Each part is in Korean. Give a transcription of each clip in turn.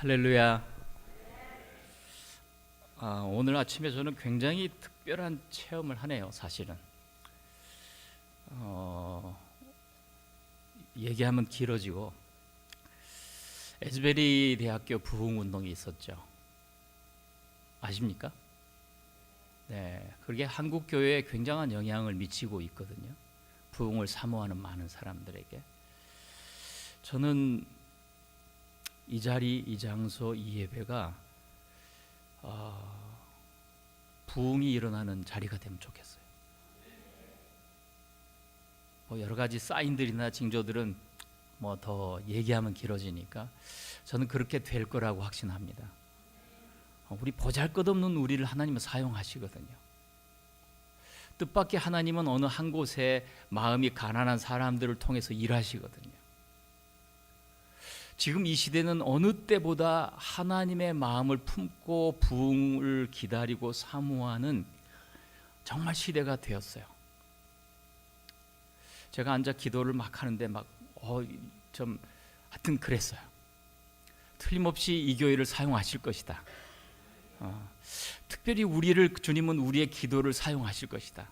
할렐루야. 오늘 아침에 저는 굉장히 특별한 체험을 하네요. 사실은 얘기하면 길어지고 에즈베리 대학교 부흥운동이 있었죠. 아십니까? 네, 그게 한국 교회에 굉장한 영향을 미치고 있거든요. 부흥을 사모하는 많은 사람들에게. 저는 이 자리, 이 장소, 이 예배가 부흥이 일어나는 자리가 되면 좋겠어요. 여러 가지 사인들이나 징조들은 더 얘기하면 길어지니까 저는 그렇게 될 거라고 확신합니다. 우리 보잘것없는 우리를 하나님은 사용하시거든요. 뜻밖의 하나님은 어느 한 곳에 마음이 가난한 사람들을 통해서 일하시거든요. 지금 이 시대는 어느 때보다 하나님의 마음을 품고 부흥을 기다리고 사모하는 정말 시대가 되었어요. 제가 앉아 기도를 막 하는데 하여튼 그랬어요. 틀림없이 이 교회를 사용하실 것이다. 특별히 주님은 우리의 기도를 사용하실 것이다.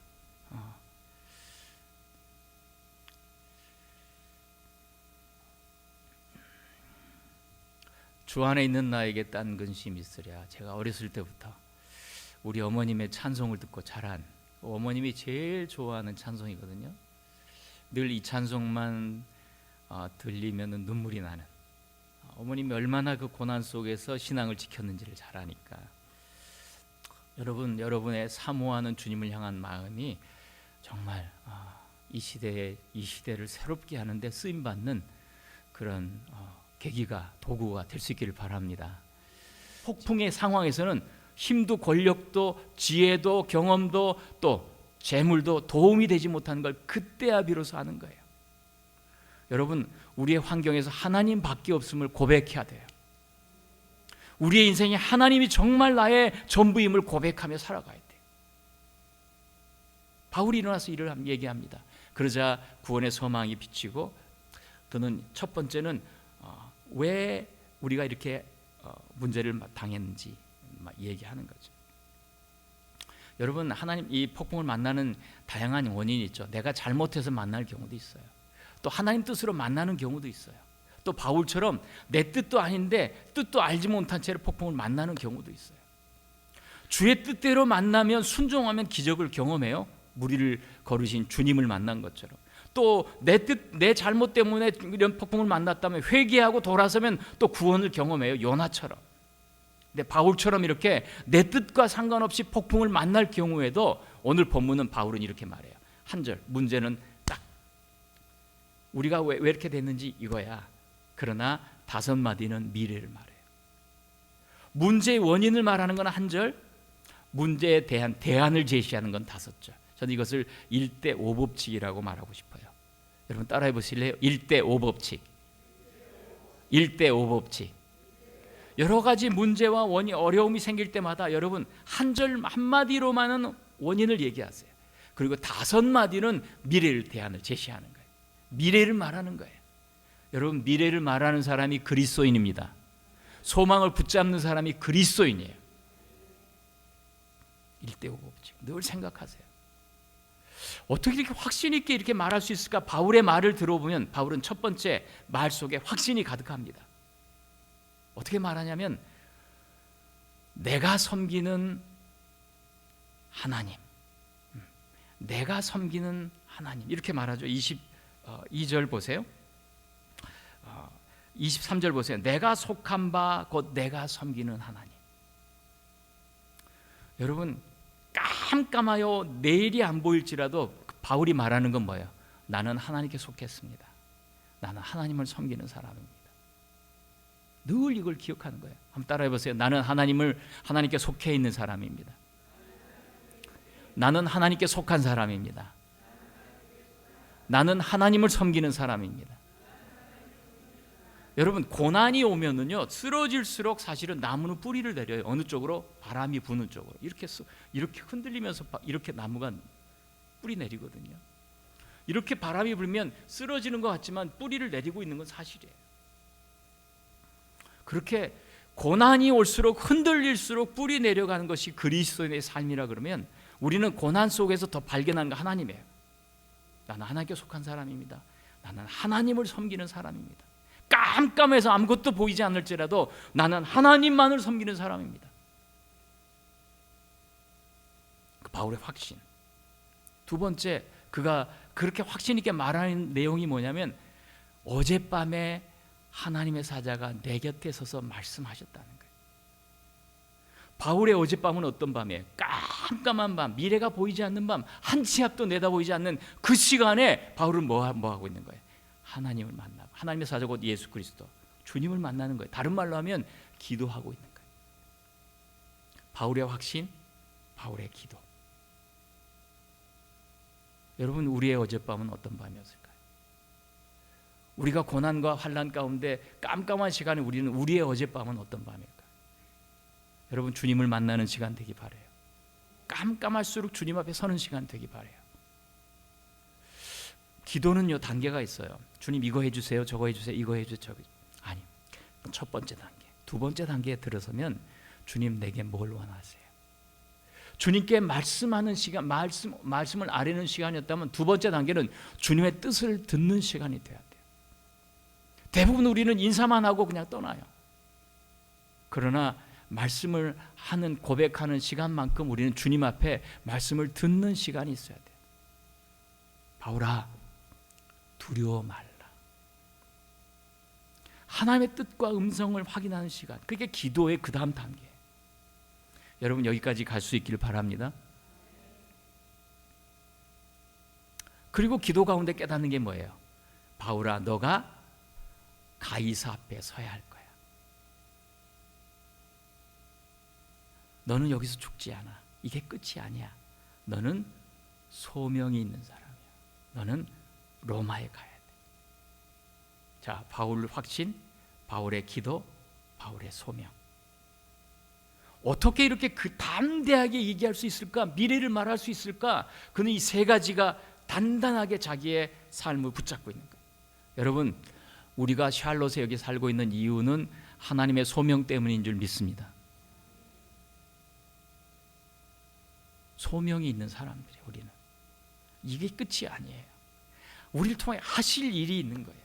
주 안에 있는 나에게 딴 근심이 있으랴. 제가 어렸을 때부터 우리 어머님의 찬송을 듣고 자란, 어머님이 제일 좋아하는 찬송이거든요. 늘 이 찬송만 들리면 눈물이 나는, 어머님이 얼마나 그 고난 속에서 신앙을 지켰는지를 잘 아니까. 여러분의 사모하는 주님을 향한 마음이 정말 이 시대를 새롭게 하는데 쓰임받는 그런 계기가, 도구가 될 수 있기를 바랍니다. 폭풍의 상황에서는 힘도 권력도 지혜도 경험도 또 재물도 도움이 되지 못하는 걸 그때야 비로소 아는 거예요. 여러분, 우리의 환경에서 하나님밖에 없음을 고백해야 돼요. 우리의 인생에 하나님이 정말 나의 전부임을 고백하며 살아가야 돼요. 바울이 일어나서 이를 얘기합니다. 그러자 구원의 소망이 비치고, 그는 첫 번째는 왜 우리가 이렇게 문제를 당했는지 얘기하는 거죠. 여러분, 하나님 이 폭풍을 만나는 다양한 원인이 있죠. 내가 잘못해서 만날 경우도 있어요. 또 하나님 뜻으로 만나는 경우도 있어요. 또 바울처럼 내 뜻도 아닌데 뜻도 알지 못한 채로 폭풍을 만나는 경우도 있어요. 주의 뜻대로 만나면, 순종하면 기적을 경험해요. 무리를 거르신 주님을 만난 것처럼. 또 내 잘못 때문에 이런 폭풍을 만났다면 회개하고 돌아서면 또 구원을 경험해요. 요나처럼. 근데 바울처럼 이렇게 내 뜻과 상관없이 폭풍을 만날 경우에도 오늘 본문은 바울은 이렇게 말해요. 한 절, 문제는 딱 우리가 왜 이렇게 됐는지 이거야. 그러나 5마디는 미래를 말해요. 문제의 원인을 말하는 건 한 절, 문제에 대한 대안을 제시하는 건 5절. 저는 이것을 1대 5법칙이라고 말하고 싶어요. 여러분 따라해 보실래요? 1대 5법칙. 1대 5법칙. 여러 가지 문제와 어려움이 생길 때마다 여러분 한 절 한마디로만은 원인을 얘기하세요. 그리고 5마디는 미래를 대안을 제시하는 거예요. 미래를 말하는 거예요. 여러분, 미래를 말하는 사람이 그리스도인입니다. 소망을 붙잡는 사람이 그리스도인이에요. 1대 5법칙. 늘 생각하세요. 어떻게 이렇게 확신 있게 이렇게 말할 수 있을까? 바울의 말을 들어보면 바울은 첫 번째 말 속에 확신이 가득합니다. 어떻게 말하냐면 내가 섬기는 하나님, 내가 섬기는 하나님, 이렇게 말하죠. 22절 보세요. 23절 보세요. 내가 속한 바 곧 내가 섬기는 하나님. 여러분, 깜깜하여 내일이 안 보일지라도 바울이 말하는 건 뭐예요? 나는 하나님께 속했습니다. 나는 하나님을 섬기는 사람입니다. 늘 이걸 기억하는 거예요. 한번 따라해 보세요. 나는 하나님께 속해 있는 사람입니다. 나는 하나님께 속한 사람입니다. 나는 하나님을 섬기는 사람입니다. 여러분, 고난이 오면은요, 쓰러질수록 사실은 나무는 뿌리를 내려요. 어느 쪽으로? 바람이 부는 쪽으로. 이렇게 흔들리면서 이렇게 나무가 뿌리 내리거든요. 이렇게 바람이 불면 쓰러지는 것 같지만 뿌리를 내리고 있는 건 사실이에요. 그렇게 고난이 올수록 흔들릴수록 뿌리 내려가는 것이 그리스도인의 삶이라 그러면 우리는 고난 속에서 더 발견하는 거 하나님이에요. 나는 하나님께 속한 사람입니다. 나는 하나님을 섬기는 사람입니다. 깜깜해서 아무것도 보이지 않을지라도 나는 하나님만을 섬기는 사람입니다. 그 바울의 확신. 두 번째, 그가 그렇게 확신 있게 말하는 내용이 뭐냐면 어젯밤에 하나님의 사자가 내 곁에 서서 말씀하셨다는 거예요. 바울의 어젯밤은 어떤 밤이에요? 깜깜한 밤, 미래가 보이지 않는 밤, 한 치 앞도 내다보이지 않는 그 시간에 바울은 뭐 하고 있는 거예요? 하나님을 만나고, 하나님의 사자 곧 예수 그리스도, 주님을 만나는 거예요. 다른 말로 하면 기도하고 있는 거예요. 바울의 확신, 바울의 기도. 여러분, 우리의 어젯밤은 어떤 밤이었을까요? 우리가 고난과 환난 가운데 깜깜한 시간에 우리의 어젯밤은 어떤 밤일까요? 여러분, 주님을 만나는 시간 되기 바라요. 깜깜할수록 주님 앞에 서는 시간 되기 바라요. 기도는요, 단계가 있어요. 주님 이거 해주세요, 저거 해주세요, 이거 해주세요, 저거. 아니, 첫 번째 단계, 두 번째 단계에 들어서면 주님 내게 뭘 원하세요? 주님께 말씀하는 시간, 말씀을 아뢰는 시간이었다면 두 번째 단계는 주님의 뜻을 듣는 시간이 돼야 돼요. 대부분 우리는 인사만 하고 그냥 떠나요. 그러나 말씀을 하는, 고백하는 시간만큼 우리는 주님 앞에 말씀을 듣는 시간이 있어야 돼요. 바울아, 두려워 말라. 하나님의 뜻과 음성을 확인하는 시간, 그게 기도의 그 다음 단계. 여러분, 여기까지 갈 수 있기를 바랍니다. 그리고 기도 가운데 깨닫는 게 뭐예요? 바울아, 너가 가이사 앞에 서야 할 거야. 너는 여기서 죽지 않아. 이게 끝이 아니야. 너는 소명이 있는 사람이야. 너는 로마에 가야 돼. 자, 바울 확신, 바울의 기도, 바울의 소명. 어떻게 이렇게 그 담대하게 얘기할 수 있을까? 미래를 말할 수 있을까? 그는 이 세 가지가 단단하게 자기의 삶을 붙잡고 있는 거예요. 여러분, 우리가 샬롯에 여기 살고 있는 이유는 하나님의 소명 때문인 줄 믿습니다. 소명이 있는 사람들이에요. 우리는 이게 끝이 아니에요. 우리를 통해 하실 일이 있는 거예요.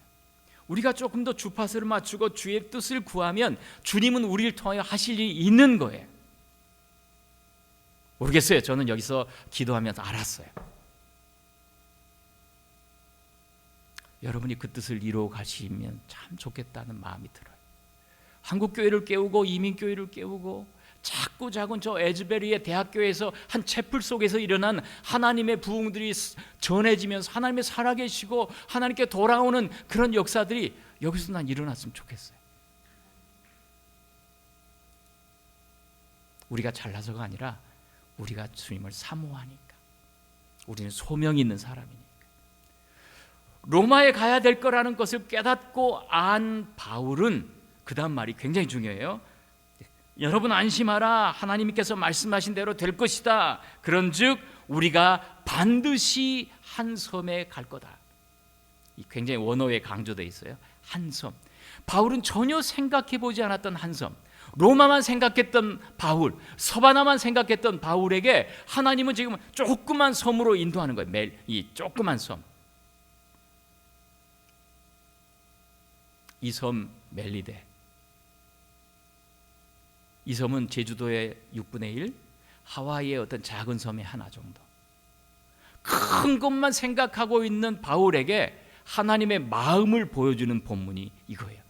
우리가 조금 더 주파수를 맞추고 주의 뜻을 구하면 주님은 우리를 통하여 하실 일이 있는 거예요. 모르겠어요. 저는 여기서 기도하면서 알았어요. 여러분이 그 뜻을 이루어 가시면 참 좋겠다는 마음이 들어요. 한국교회를 깨우고 이민교회를 깨우고 작고 작은 저 에즈베리의 대학교에서 한 채플 속에서 일어난 하나님의 부흥들이 전해지면서 하나님의 살아계시고 하나님께 돌아오는 그런 역사들이 여기서 난 일어났으면 좋겠어요. 우리가 잘나서가 아니라 우리가 주님을 사모하니까, 우리는 소명이 있는 사람이니까. 로마에 가야 될 거라는 것을 깨닫고 안 바울은 그 다음 말이 굉장히 중요해요. 여러분 안심하라. 하나님께서 말씀하신 대로 될 것이다. 그런즉 우리가 반드시 한 섬에 갈 거다. 굉장히 원어에 강조되어 있어요. 한 섬. 바울은 전혀 생각해 보지 않았던 한 섬. 로마만 생각했던 바울, 서바나만 생각했던 바울에게 하나님은 지금 조그만 섬으로 인도하는 거예요. 매일 이 조그만 섬. 이 섬 멜리데. 이 섬은 제주도의 6분의 1, 하와이의 어떤 작은 섬의 하나 정도. 큰 것만 생각하고 있는 바울에게 하나님의 마음을 보여주는 본문이 이거예요.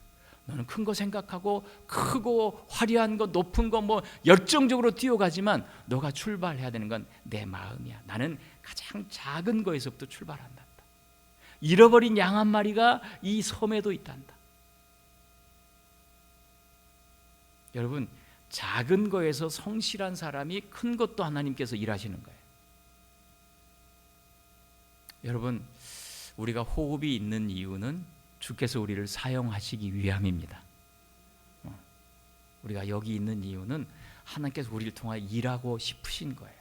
너는 큰 거 생각하고 크고 화려한 거, 높은 거 뭐 열정적으로 뛰어가지만 너가 출발해야 되는 건 내 마음이야. 나는 가장 작은 거에서부터 출발한다. 잃어버린 양 한 마리가 이 섬에도 있단다. 여러분, 작은 거에서 성실한 사람이 큰 것도 하나님께서 일하시는 거예요. 여러분, 우리가 호흡이 있는 이유는 주께서 우리를 사용하시기 위함입니다. 우리가 여기 있는 이유는 하나님께서 우리를 통하여 일하고 싶으신 거예요.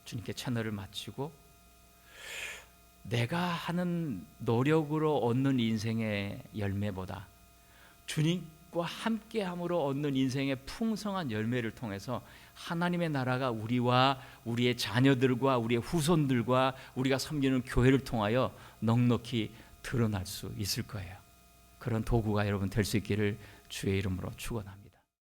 주님께 채널을 맞추고 내가 하는 노력으로 얻는 인생의 열매보다 주님 하나님과 함께함으로 얻는 인생의 풍성한 열매를 통해서 하나님의 나라가 우리와 우리의 자녀들과 우리의 후손들과 우리가 섬기는 교회를 통하여 넉넉히 드러날 수 있을 거예요. 그런 도구가 여러분 될 수 있기를 주의 이름으로 축원합니다.